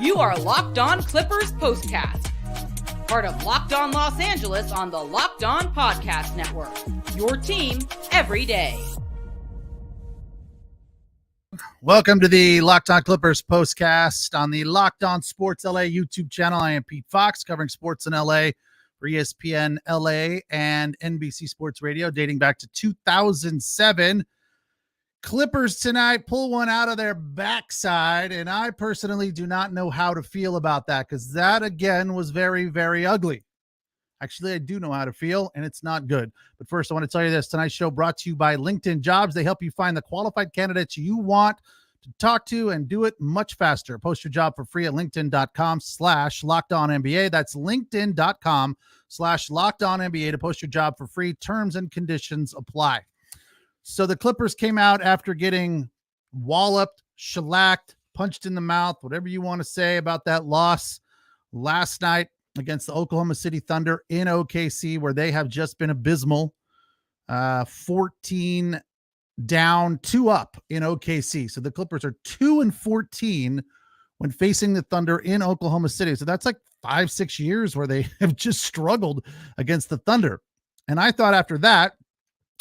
You are Locked On Clippers Postcast, part of Locked On Los Angeles on the Locked On Podcast Network. Your team every day. Welcome to the Locked On Clippers Postcast on the Locked On Sports LA YouTube channel. I am Pete Fox, covering sports in LA for ESPN LA and NBC Sports Radio dating back to 2007. Clippers tonight pull one out of their backside, and I personally do not know how to feel about that because that, again, was very, very ugly. Actually, I do know how to feel, and it's not good. But first, I want to tell you this. Tonight's show brought to you by LinkedIn Jobs. They help you find the qualified candidates you want to talk to and do it much faster. Post your job for free at linkedin.com/LockedOnNBA. That's linkedin.com/LockedOnNBA to post your job for free. Terms and conditions apply. So the Clippers came out after getting walloped, shellacked, punched in the mouth, whatever you want to say about that loss last night against the Oklahoma City Thunder in OKC, where they have just been abysmal. 14 down, 2 up in OKC. So the Clippers are 2-14 when facing the Thunder in Oklahoma City. So that's like 5-6 years where they have just struggled against the Thunder. And I thought after that,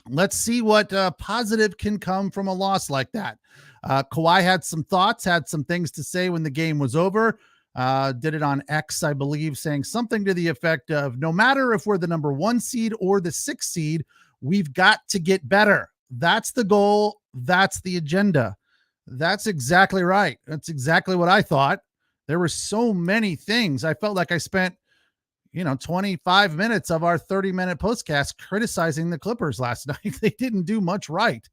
let's see what positive can come from a loss like that. Kawhi had some thoughts, had some things to say when the game was over. Did it on X, I believe, saying something to the effect of, no matter if we're the number 1 seed or the 6th seed, we've got to get better. That's the goal. That's the agenda. That's exactly right. That's exactly what I thought. There were so many things. I felt like I spent 25 minutes of our 30-minute postcast criticizing the Clippers last night. They didn't do much right.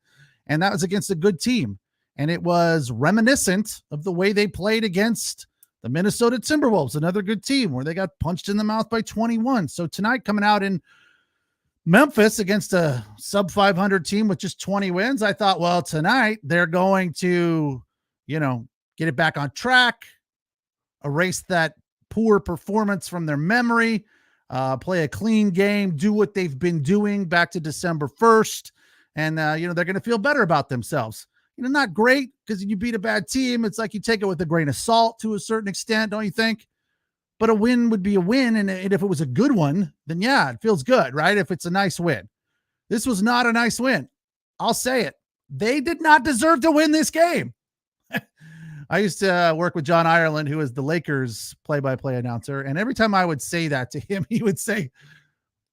And that was against a good team. And it was reminiscent of the way they played against the Minnesota Timberwolves, another good team, where they got punched in the mouth by 21. So tonight, coming out in Memphis against a sub 500 team with just 20 wins, I thought, well, tonight they're going to, get it back on track, erase that poor performance from their memory, play a clean game, do what they've been doing back to December 1st. And, they're going to feel better about themselves. Not great, because you beat a bad team. It's like you take it with a grain of salt to a certain extent, don't you think? But a win would be a win. And if it was a good one, then yeah, it feels good, right? If it's a nice win. This was not a nice win. I'll say it. They did not deserve to win this game. I used to work with John Ireland, who is the Lakers play-by-play announcer. And every time I would say that to him, he would say,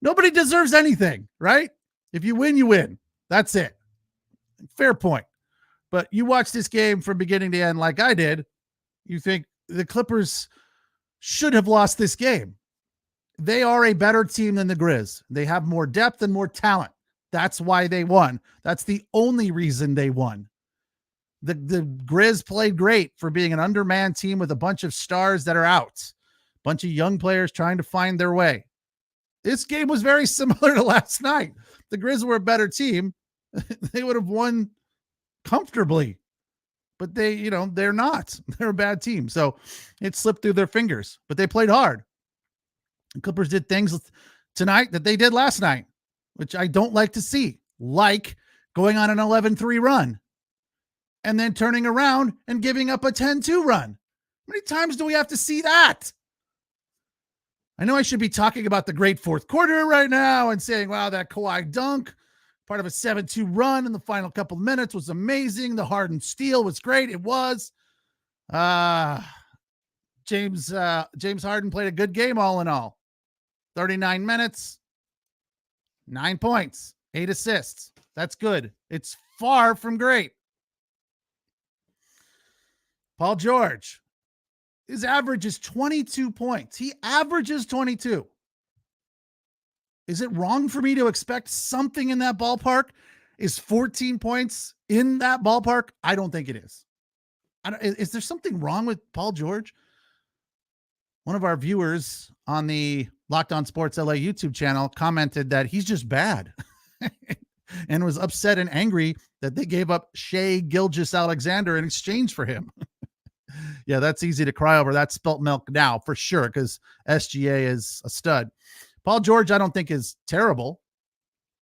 nobody deserves anything, right? If you win, you win. That's it. Fair point. But you watch this game from beginning to end like I did, you think the Clippers should have lost this game. They are a better team than the Grizz. They have more depth and more talent. That's why they won. That's the only reason they won. The Grizz played great for being an undermanned team with a bunch of stars that are out. A bunch of young players trying to find their way. This game was very similar to last night. The Grizz were a better team. They would have won comfortably. But they're not. They're a bad team. So it slipped through their fingers. But they played hard. The Clippers did things tonight that they did last night, which I don't like to see. Like going on an 11-3 run. And then turning around and giving up a 10-2 run. How many times do we have to see that? I know I should be talking about the great fourth quarter right now and saying, wow, that Kawhi dunk, part of a 7-2 run in the final couple of minutes, was amazing. The Harden steal was great. It was. James Harden played a good game all in all. 39 minutes, 9 points, 8 assists. That's good. It's far from great. Paul George, his average is 22 points. He averages 22. Is it wrong for me to expect something in that ballpark? Is 14 points in that ballpark? I don't think it is. Is there something wrong with Paul George? One of our viewers on the Locked On Sports LA YouTube channel commented that he's just bad and was upset and angry that they gave up Shai Gilgeous-Alexander in exchange for him. Yeah, that's easy to cry over. That's spilt milk now for sure, because SGA is a stud. Paul George, I don't think is terrible,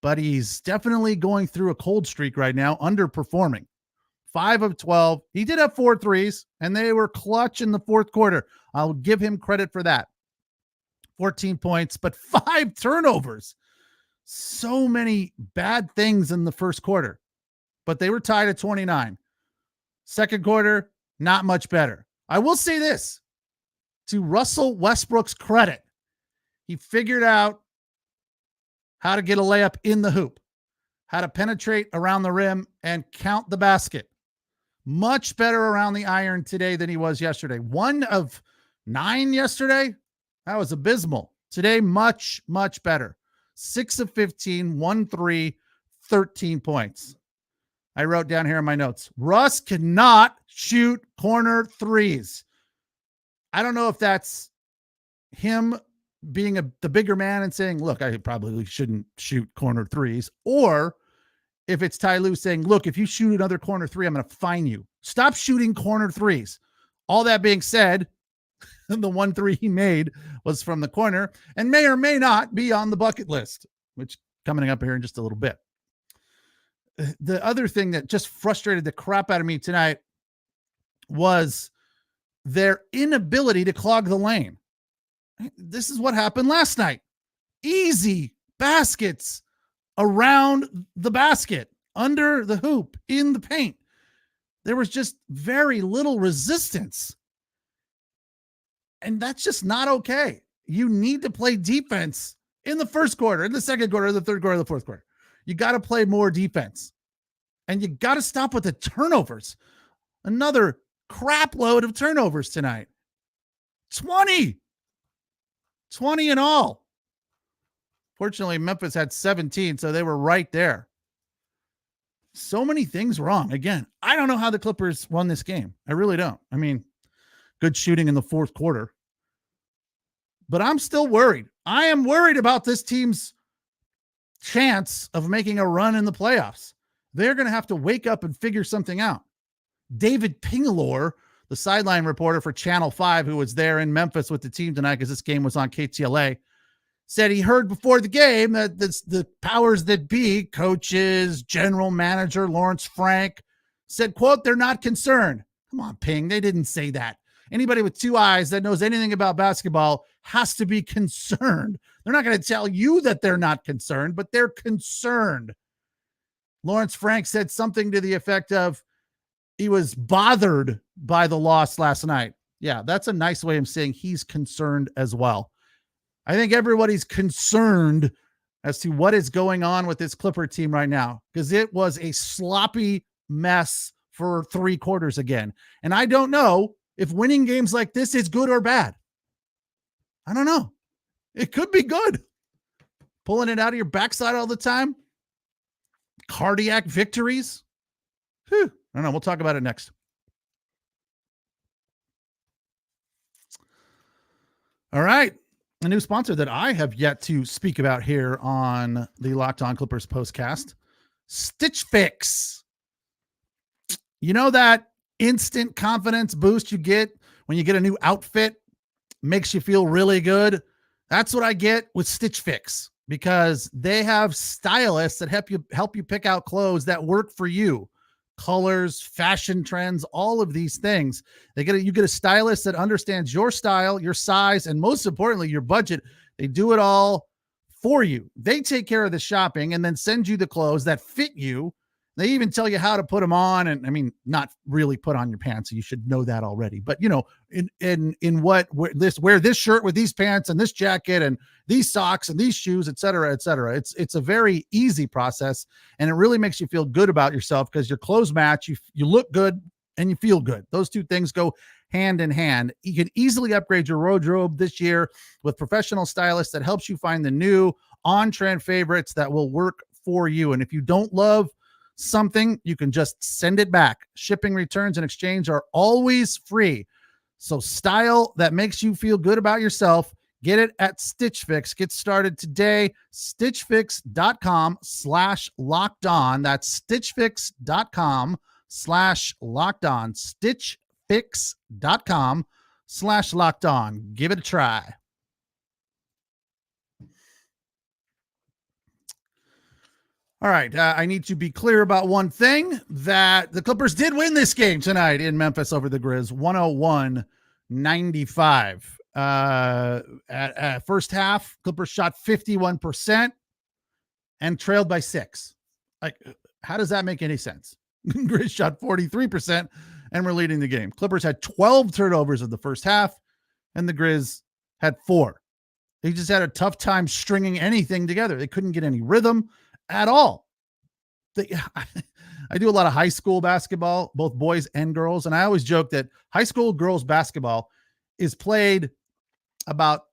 but he's definitely going through a cold streak right now, underperforming. 5 of 12. He did have 4 threes, and they were clutch in the fourth quarter. I'll give him credit for that. 14 points, but 5 turnovers. So many bad things in the first quarter, but they were tied at 29. Second quarter, not much better. I will say this, to Russell Westbrook's credit, he figured out how to get a layup in the hoop, how to penetrate around the rim and count the basket. Much better around the iron today than he was yesterday. 1 of 9 yesterday. That was abysmal. Today, much, much better. 6 of 15, 1 3, 13 points. I wrote down here in my notes, Russ cannot shoot corner threes. I don't know if that's him being the bigger man and saying, look, I probably shouldn't shoot corner threes, or if it's Ty Lue saying, look, if you shoot another corner three, I'm going to fine you. Stop shooting corner threes. All that being said, the 1 3 he made was from the corner and may or may not be on the bucket list, which coming up here in just a little bit. The other thing that just frustrated the crap out of me tonight was their inability to clog the lane. This is what happened last night. Easy baskets around the basket, under the hoop, in the paint. There was just very little resistance. And that's just not okay. You need to play defense in the first quarter, in the second quarter, the third quarter, the fourth quarter. You got to play more defense. And you got to stop with the turnovers. Another crap load of turnovers tonight. 20 in all. Fortunately, Memphis had 17, so they were right there. So many things wrong. Again, I don't know how the Clippers won this game. I really don't. I mean, good shooting in the fourth quarter. But I'm still worried. I am worried about this team's chance of making a run in the playoffs. They're going to have to wake up and figure something out. David Pingalore, the sideline reporter for Channel 5, who was there in Memphis with the team tonight because this game was on KTLA, said he heard before the game that the powers that be, coaches, general manager Lawrence Frank, said, quote, they're not concerned. Come on, Ping. They didn't say that. Anybody with 2 eyes that knows anything about basketball has to be concerned. They're not going to tell you that they're not concerned, but they're concerned. Lawrence Frank said something to the effect of, he was bothered by the loss last night. Yeah, that's a nice way of saying he's concerned as well. I think everybody's concerned as to what is going on with this Clipper team right now, because it was a sloppy mess for 3 quarters again. And I don't know if winning games like this is good or bad. I don't know. It could be good. Pulling it out of your backside all the time. Cardiac victories. Whew. I don't know. We'll talk about it next. All right. A new sponsor that I have yet to speak about here on the Locked On Clippers postcast, Stitch Fix. You know that instant confidence boost you get when you get a new outfit? Makes you feel really good. That's what I get with Stitch Fix, because they have stylists that help you pick out clothes that work for you. Colors, fashion trends, all of these things. You get a stylist that understands your style, your size, and most importantly, your budget. They do it all for you. They take care of the shopping and then send you the clothes that fit you. They even tell you how to put them on, and I mean, not really put on your pants. So you should know that already. But you know, wear this shirt with these pants and this jacket and these socks and these shoes, et cetera, et cetera. It's a very easy process, and it really makes you feel good about yourself because your clothes match. You look good and you feel good. Those two things go hand in hand. You can easily upgrade your wardrobe this year with professional stylists that helps you find the new on-trend favorites that will work for you. And if you don't love something, you can just send it back. Shipping, returns, and exchange are always free. So style that makes you feel good about yourself, get it at Stitch Fix. Get started today. StitchFix.com/lockedon. That's StitchFix.com/lockedon. StitchFix.com/lockedon. Give it a try. All right. I need to be clear about one thing, that the Clippers did win this game tonight in Memphis over the Grizz, 101-95. At first half, Clippers shot 51% and trailed by 6. Like, how does that make any sense? Grizz shot 43% and were leading the game. Clippers had 12 turnovers in the first half, and the Grizz had 4. They just had a tough time stringing anything together. They couldn't get any rhythm at all. I do a lot of high school basketball, both boys and girls, and I always joke that high school girls basketball is played about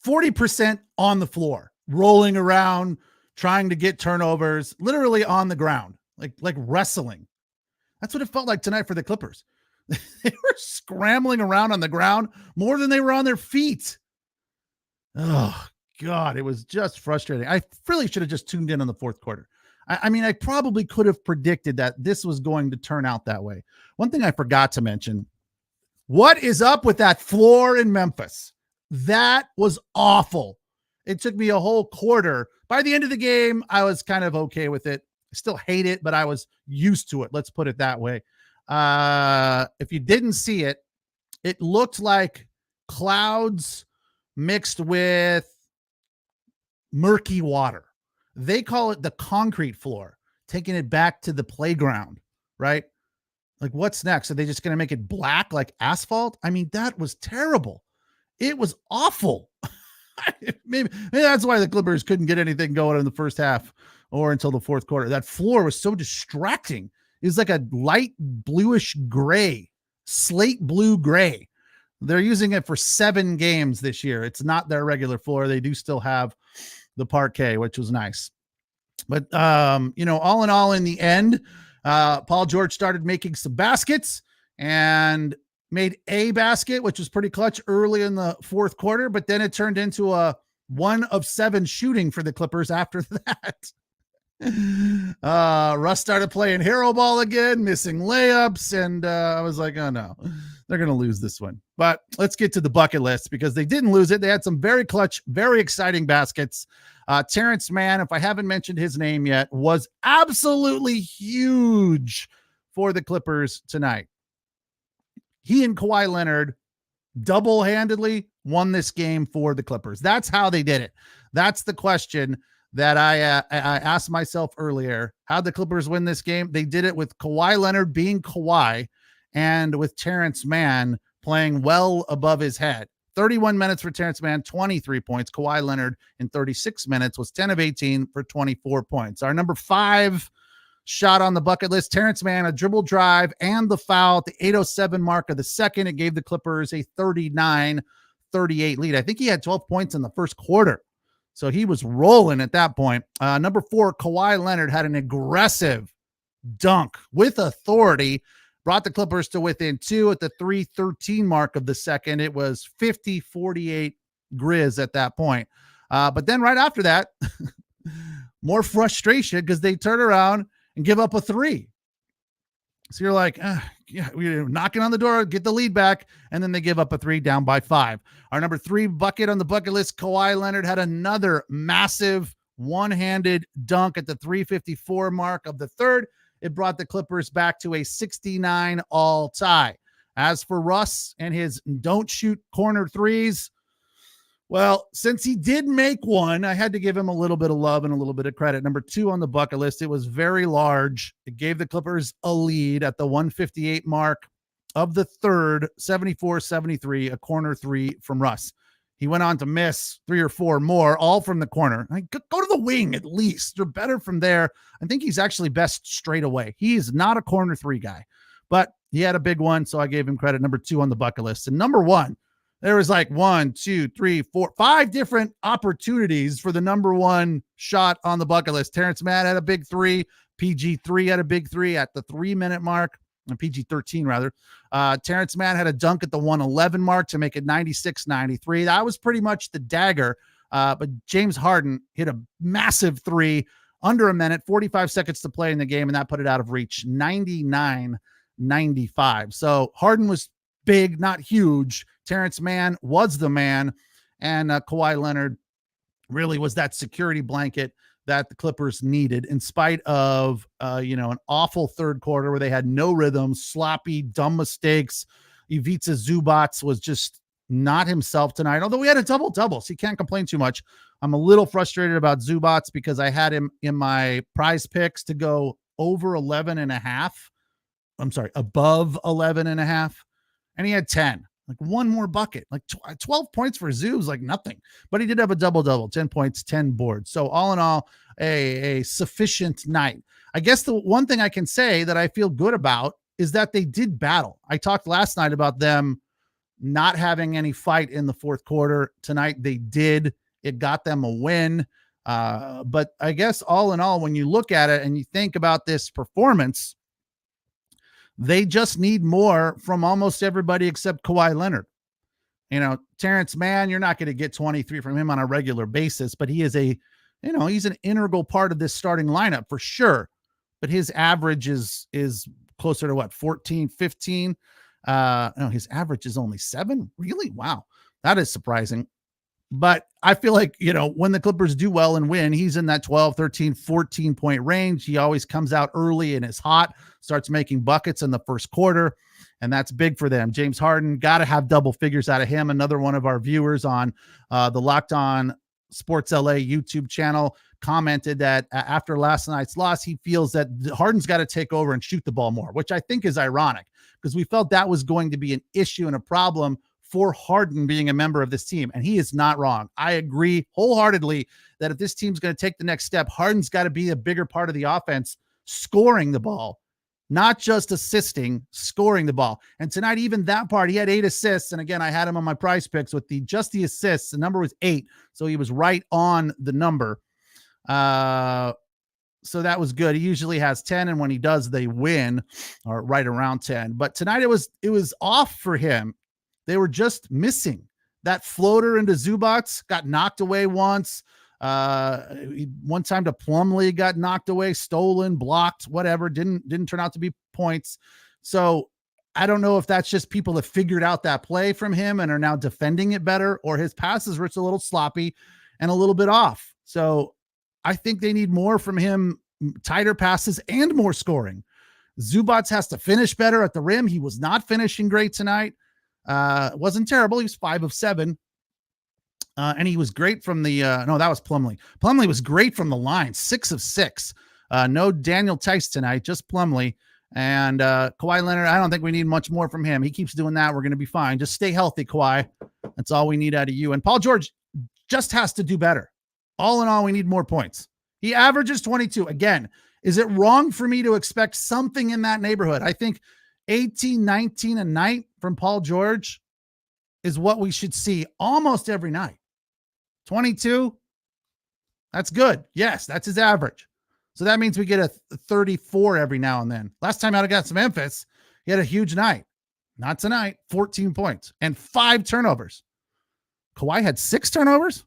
40% on the floor, rolling around, trying to get turnovers, literally on the ground, like wrestling. That's what it felt like tonight for the Clippers. They were scrambling around on the ground more than they were on their feet. Oh, God, it was just frustrating. I really should have just tuned in on the fourth quarter. I mean, I probably could have predicted that this was going to turn out that way. One thing I forgot to mention, what is up with that floor in Memphis? That was awful. It took me a whole quarter. By the end of the game, I was kind of okay with it. I still hate it, but I was used to it. Let's put it that way. If you didn't see it, it looked like clouds mixed with murky water. They call it the concrete floor, taking it back to the playground, right? Like, what's next? Are they just going to make it black like asphalt? I mean, that was terrible. It was awful. maybe that's why the Clippers couldn't get anything going in the first half or until the fourth quarter. That floor was so distracting. It was like a light bluish gray, slate blue gray. They're using it for 7 games this year. It's not their regular floor. They do still have the parquet, which was nice. But, all in all, in the end, Paul George started making some baskets and made a basket, which was pretty clutch early in the fourth quarter, but then it turned into a 1 of 7 shooting for the Clippers after that. Russ started playing hero ball again, missing layups, and I was like, oh no, they're going to lose this one. But let's get to the bucket list, because they didn't lose it. They had some very clutch, very exciting baskets. Terrance Mann, if I haven't mentioned his name yet, was absolutely huge for the Clippers tonight. He and Kawhi Leonard double-handedly won this game for the Clippers. That's how they did it. That's the question that I asked myself earlier. How'd the Clippers win this game? They did it with Kawhi Leonard being Kawhi and with Terrance Mann playing well above his head. 31 minutes for Terrance Mann, 23 points. Kawhi Leonard in 36 minutes was 10 of 18 for 24 points. Our number 5 shot on the bucket list, Terrance Mann, a dribble drive and the foul at the 8:07 mark of the second. It gave the Clippers a 39-38 lead. I think he had 12 points in the first quarter, so he was rolling at that point. Number 4, Kawhi Leonard had an aggressive dunk with authority, brought the Clippers to within 2 at the 3:13 mark of the second. It was 50-48 Grizz at that point. But then right after that, more frustration because they turn around and give up a 3. So you're like, yeah, we're knocking on the door, get the lead back, and then they give up a 3, down by 5. Our number 3 bucket on the bucket list, Kawhi Leonard had another massive one-handed dunk at the 3:54 mark of the third. It brought the Clippers back to a 69-all tie. As for Russ and his don't shoot corner threes, well, since he did make one, I had to give him a little bit of love and a little bit of credit. Number 2 on the bucket list, it was very large. It gave the Clippers a lead at the 158 mark of the third, 74-73, a corner 3 from Russ. He went on to miss 3 or 4 more, all from the corner. Go to the wing at least. They're better from there. I think he's actually best straight away. He's not a corner 3 guy, but he had a big one, so I gave him credit. Number 2 on the bucket list. And number 1, there was like 1, 2, 3, 4, 5 different opportunities for the number 1 shot on the bucket list. Terrance Mann had a big 3. PG3 had a big 3 at the 3-minute mark. PG-13 rather. Terrance Mann had a dunk at the 1:11 mark to make it 96-93. That was pretty much the dagger. But James Harden hit a massive 3 under a minute, 45 seconds to play in the game, and that put it out of reach, 99-95. So Harden was big, not huge. Terrance Mann was the man, and Kawhi Leonard really was that security blanket that the Clippers needed in spite of, an awful third quarter where they had no rhythm, sloppy, dumb mistakes. Ivica Zubac was just not himself tonight, although we had a double-double, so you can't complain too much. I'm a little frustrated about Zubac because I had him in my prize picks to go over 11.5. I'm sorry, above 11.5. And he had 10, like one more bucket, like 12 points for Zub's like nothing, but he did have a double-double, 10 points, 10 boards. So all in all, a sufficient night. I guess the one thing I can say that I feel good about is that they did battle. I talked last night about them not having any fight in the fourth quarter. Tonight they did. It got them a win. But I guess all in all, when you look at it and you think about this performance, they just need more from almost everybody except Kawhi Leonard. Terrance Mann, you're not going to get 23 from him on a regular basis, but he is he's an integral part of this starting lineup for sure. But his average is closer to 14, 15. No, his average is only 7. Really? Wow. That is surprising. But I feel like, when the Clippers do well and win, he's in that 12, 13, 14 point range. He always comes out early and is hot, starts making buckets in the first quarter, and that's big for them. James Harden, got to have double figures out of him. Another one of our viewers on the Locked On Sports LA YouTube channel commented that after last night's loss, he feels that Harden's got to take over and shoot the ball more, which I think is ironic because we felt that was going to be an issue and a problem for Harden being a member of this team. And he is not wrong. I agree wholeheartedly that if this team's going to take the next step, Harden's got to be a bigger part of the offense, scoring the ball, not just assisting, scoring the ball. And tonight, even that part, he had 8 assists. And again, I had him on my prize picks with just the assists. The number was 8. So he was right on the number. So that was good. He usually has 10. And when he does, they win, or right around 10. But tonight it was off for him. They were just missing that floater into Zubac, got knocked away once. One time to Plumlee got knocked away, stolen, blocked, whatever. Didn't turn out to be points. So I don't know if that's just people that figured out that play from him and are now defending it better, or his passes were just a little sloppy and a little bit off. So I think they need more from him, tighter passes and more scoring. Zubac has to finish better at the rim. He was not finishing great tonight. Wasn't terrible. He was 5 of 7. And he was great from the, no, that was Plumlee. Plumlee was great from the line, 6 of 6. No Daniel Tice tonight, just Plumlee. And Kawhi Leonard, I don't think we need much more from him. He keeps doing that. We're going to be fine. Just stay healthy, Kawhi. That's all we need out of you. And Paul George just has to do better. All in all, we need more points. He averages 22. Again, is it wrong for me to expect something in that neighborhood? I think 18, 19 a night from Paul George is what we should see almost every night. 22, that's good. Yes, that's his average. So that means we get a 34 every now and then. Last time out against Memphis, he had a huge night. Not tonight, 14 points and 5 turnovers. Kawhi had 6 turnovers?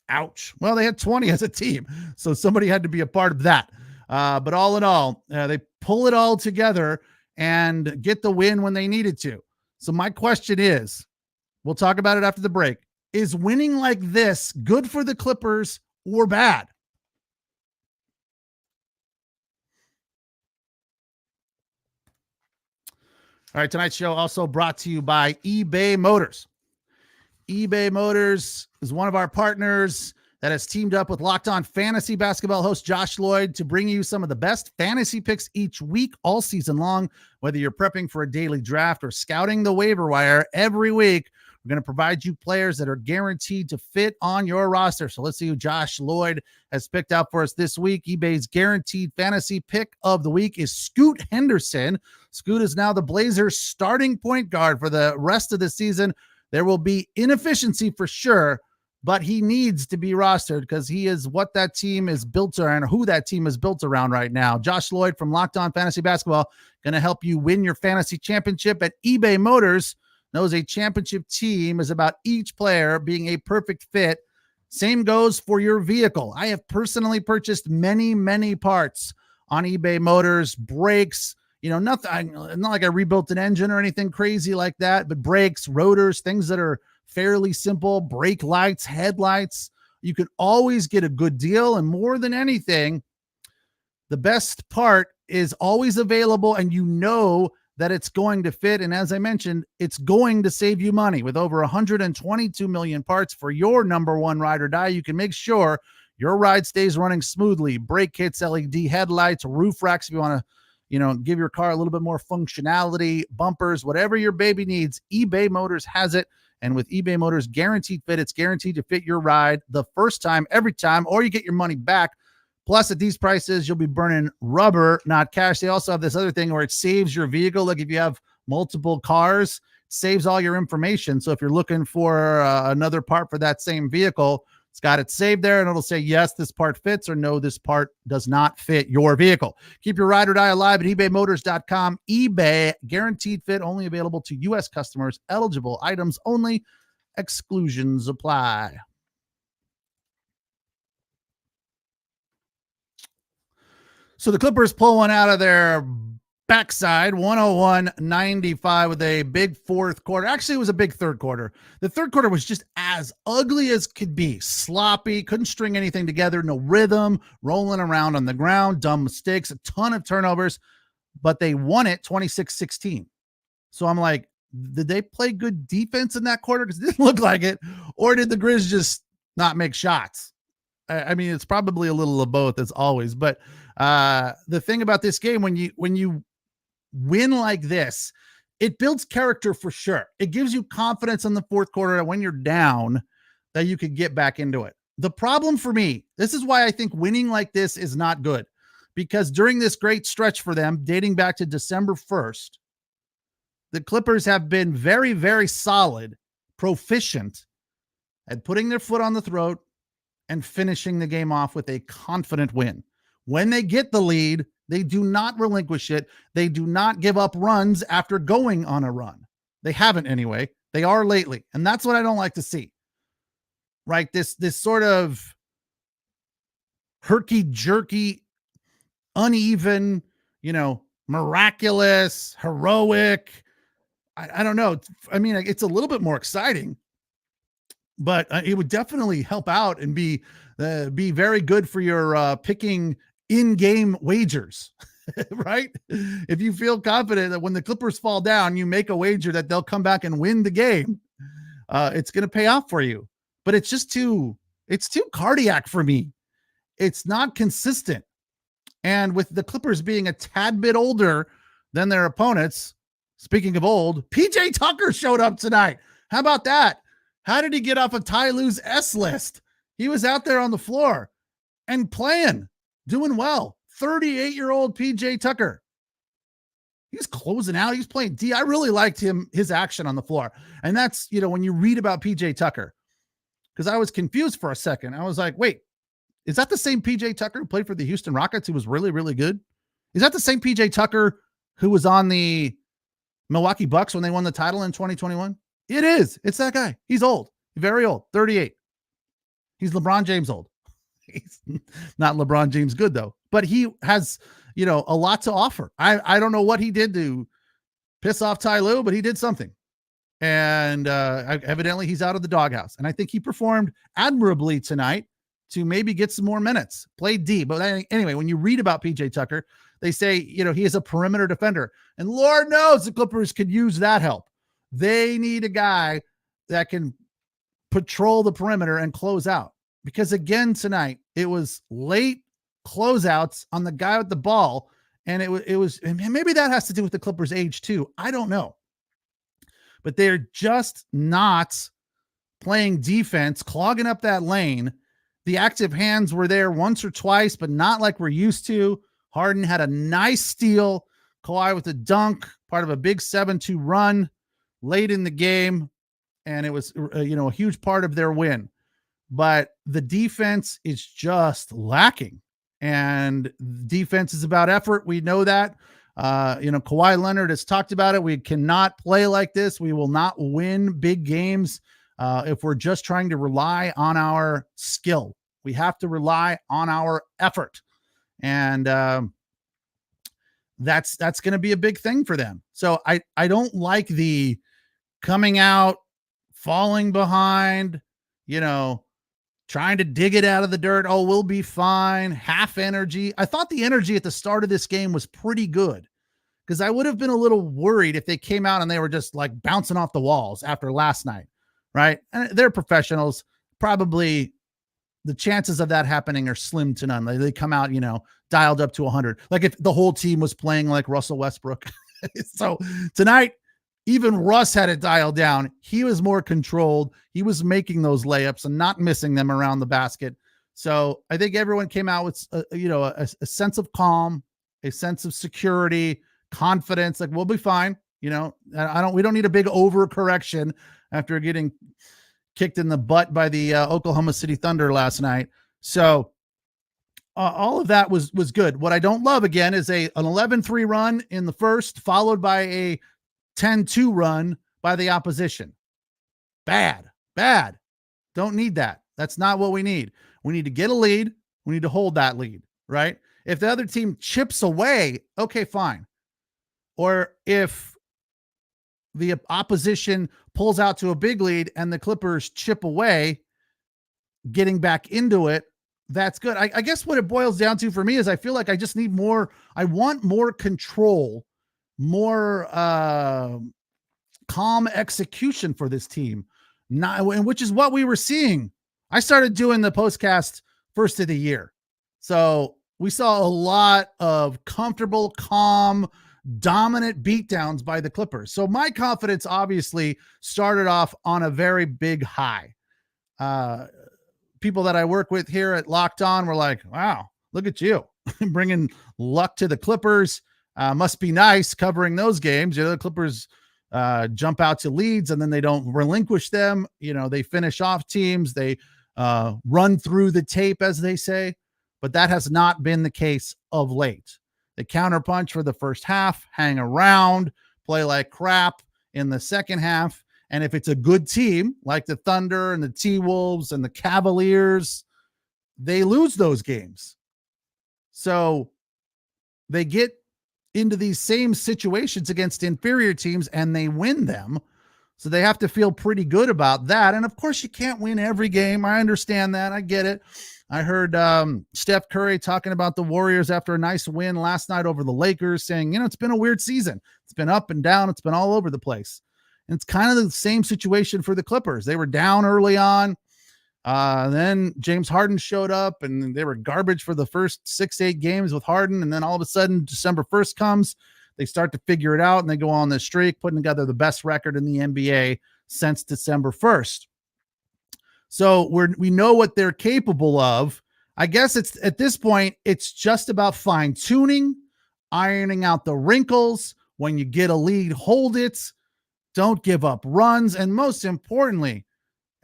Ouch. Well, they had 20 as a team, so somebody had to be a part of that. But all in all, they pull it all together and get the win when they needed to. So my question is, we'll talk about it after the break. Is winning like this good for the Clippers or bad? All right, tonight's show also brought to you by eBay Motors. eBay Motors is one of our partners that has teamed up with Locked On Fantasy Basketball host Josh Lloyd to bring you some of the best fantasy picks each week, all season long. Whether you're prepping for a daily draft or scouting the waiver wire every week, we're going to provide you players that are guaranteed to fit on your roster. So let's see who Josh Lloyd has picked out for us this week. eBay's guaranteed fantasy pick of the week is Scoot Henderson. Scoot is now the Blazers' starting point guard for the rest of the season. There will be inefficiency for sure, but he needs to be rostered because he is what that team is built around, or who that team is built around right now. Josh Lloyd from Locked On Fantasy Basketball going to help you win your fantasy championship at eBay Motors. Knows a championship team is about each player being a perfect fit. Same goes for your vehicle. I have personally purchased many, many parts on eBay Motors, brakes, nothing, not like I rebuilt an engine or anything crazy like that, but brakes, rotors, things that are fairly simple, brake lights, headlights, You can always get a good deal. And more than anything, the best part is always available, and you know that it's going to fit. And as I mentioned, it's going to save you money. With over 122 million parts for your number one ride or die, you can make sure your ride stays running smoothly. Brake kits, LED headlights, roof racks if you want to, give your car a little bit more functionality, bumpers, whatever your baby needs, eBay Motors has it. And with eBay Motors Guaranteed Fit, it's guaranteed to fit your ride the first time, every time, or you get your money back. Plus, at these prices, you'll be burning rubber, not cash. They also have this other thing where it saves your vehicle. Like if you have multiple cars, it saves all your information. So if you're looking for another part for that same vehicle, it's got it saved there, and it'll say, yes, this part fits, or no, this part does not fit your vehicle. Keep your ride or die alive at ebaymotors.com. eBay Guaranteed Fit, only available to U.S. customers. Eligible items only. Exclusions apply. So the Clippers pull one out of their backside, 101-95 with a big fourth quarter. Actually, it was a big third quarter. The third quarter was just as ugly as could be. Sloppy, couldn't string anything together, no rhythm, rolling around on the ground, dumb mistakes, a ton of turnovers, but they won it 26-16. So I'm like, did they play good defense in that quarter? Because it didn't look like it. Or did the Grizz just not make shots? I mean, it's probably a little of both, as always. But the thing about this game, when you win like this, it builds character for sure. It gives you confidence in the fourth quarter that when you're down, that you could get back into it. The problem for me, this is why I think winning like this is not good, because during this great stretch for them, dating back to December 1st, the Clippers have been very, very solid, proficient at putting their foot on the throat and finishing the game off with a confident win. When they get the lead, they do not relinquish it. They do not give up runs after going on a run. They haven't anyway. They are lately. And that's what I don't like to see. Right? This sort of herky-jerky, uneven, miraculous, heroic. I don't know. I mean, it's a little bit more exciting, but it would definitely help out and be very good for your picking in-game wagers, right? If you feel confident that when the Clippers fall down, you make a wager that they'll come back and win the game, it's going to pay off for you. But it's too cardiac for me. It's not consistent. And with the Clippers being a tad bit older than their opponents, speaking of old, PJ Tucker showed up tonight. How about that? How did he get off of Ty Lue's S list? He was out there on the floor and playing, doing well. 38-year-old PJ Tucker. He's closing out. He's playing D. I really liked his action on the floor. And that's, when you read about PJ Tucker, because I was confused for a second. I was like, wait, is that the same PJ Tucker who played for the Houston Rockets who was really, really good? Is that the same PJ Tucker who was on the Milwaukee Bucks when they won the title in 2021? It is. It's that guy. He's old, very old, 38. He's LeBron James old. He's not LeBron James good though, but he has, a lot to offer. I don't know what he did to piss off Ty Lue, but he did something. And evidently he's out of the doghouse. And I think he performed admirably tonight to maybe get some more minutes, played D. But anyway, when you read about PJ Tucker, they say, he is a perimeter defender, and Lord knows the Clippers could use that help. They need a guy that can patrol the perimeter and close out, because again, tonight, it was late closeouts on the guy with the ball. And it was, and maybe that has to do with the Clippers' age too. I don't know, but they're just not playing defense, clogging up that lane. The active hands were there once or twice, but not like we're used to. Harden had a nice steal. Kawhi with a dunk, part of a big 7-2 run late in the game. And it was, a huge part of their win. But the defense is just lacking. And defense is about effort. We know that. Kawhi Leonard has talked about it. We cannot play like this. We will not win big games if we're just trying to rely on our skill. We have to rely on our effort. And that's going to be a big thing for them. So I don't like the coming out, falling behind, trying to dig it out of the dirt. Oh, we'll be fine. Half energy. I thought the energy at the start of this game was pretty good, because I would have been a little worried if they came out and they were just like bouncing off the walls after last night, right? And they're professionals. Probably the chances of that happening are slim to none. They come out, dialed up to 100. Like if the whole team was playing like Russell Westbrook. So tonight, even Russ had it dialed down. He was more controlled. He was making those layups and not missing them around the basket. So I think everyone came out with, a sense of calm, a sense of security, confidence. Like, we'll be fine. We don't need a big overcorrection after getting kicked in the butt by the Oklahoma City Thunder last night. So all of that was good. What I don't love, again, is an 11-3 run in the first, followed by a 10-2 run by the opposition. Bad. Don't need that. That's not what we need. We need to get a lead. We need to hold that lead, right? If the other team chips away, okay, fine. Or if the opposition pulls out to a big lead and the Clippers chip away, getting back into it, that's good. I guess what it boils down to for me is I feel like I just need more. I want more control, more calm execution for this team, which is what we were seeing. I started doing the postcast first of the year. So we saw a lot of comfortable, calm, dominant beatdowns by the Clippers. So my confidence obviously started off on a very big high. People that I work with here at Locked On were like, wow, look at you bringing luck to the Clippers. Must be nice covering those games. The Clippers jump out to leads and then they don't relinquish them. They finish off teams. They run through the tape, as they say, but that has not been the case of late. They counterpunch for the first half, hang around, play like crap in the second half. And if it's a good team like the Thunder and the T-Wolves and the Cavaliers, they lose those games. So they get into these same situations against inferior teams and they win them. So they have to feel pretty good about that. And of course, you can't win every game. I understand that. I get it. I heard Steph Curry talking about the Warriors after a nice win last night over the Lakers, saying, it's been a weird season. It's been up and down. It's been all over the place. And it's kind of the same situation for the Clippers. They were down early on. Then James Harden showed up and they were garbage for the first 6-8 games with Harden. And then all of a sudden, December 1st comes, they start to figure it out and they go on this streak, putting together the best record in the NBA since December 1st. So we know what they're capable of. I guess it's at this point, it's just about fine tuning, ironing out the wrinkles. When you get a lead, hold it. Don't give up runs. And most importantly,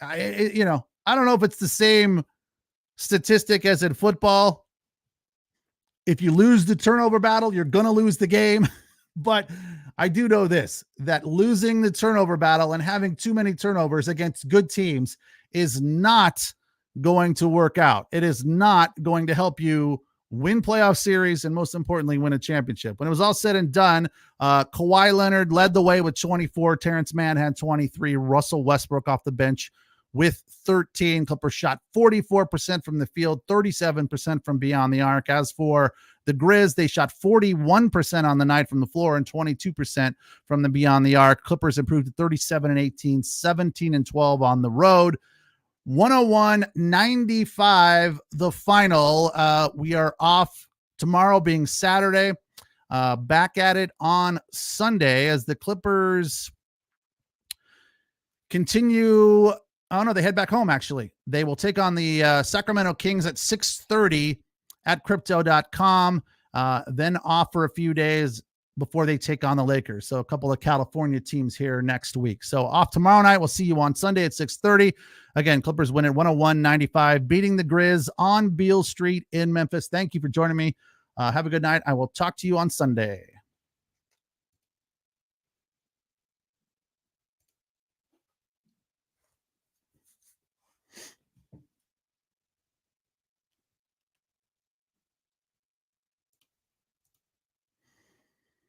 I don't know if it's the same statistic as in football. If you lose the turnover battle, you're going to lose the game. But I do know this, that losing the turnover battle and having too many turnovers against good teams is not going to work out. It is not going to help you win playoff series and, most importantly, win a championship. When it was all said and done, Kawhi Leonard led the way with 24. Terrance Mann had 23. Russell Westbrook off the bench with 13. Clippers shot 44% from the field, 37% from beyond the arc. As for the Grizz, they shot 41% on the night from the floor and 22% from the beyond the arc. Clippers improved to 37-18, 17-12 on the road. 101-95, the final. We are off tomorrow being Saturday. Back at it on Sunday as the Clippers continue. Oh, no, they head back home, actually. They will take on the Sacramento Kings at 6:30 at Crypto.com, then off for a few days before they take on the Lakers. So a couple of California teams here next week. So off tomorrow night. We'll see you on Sunday at 6:30. Again, Clippers win at 101-95, beating the Grizz on Beale Street in Memphis. Thank you for joining me. Have a good night. I will talk to you on Sunday.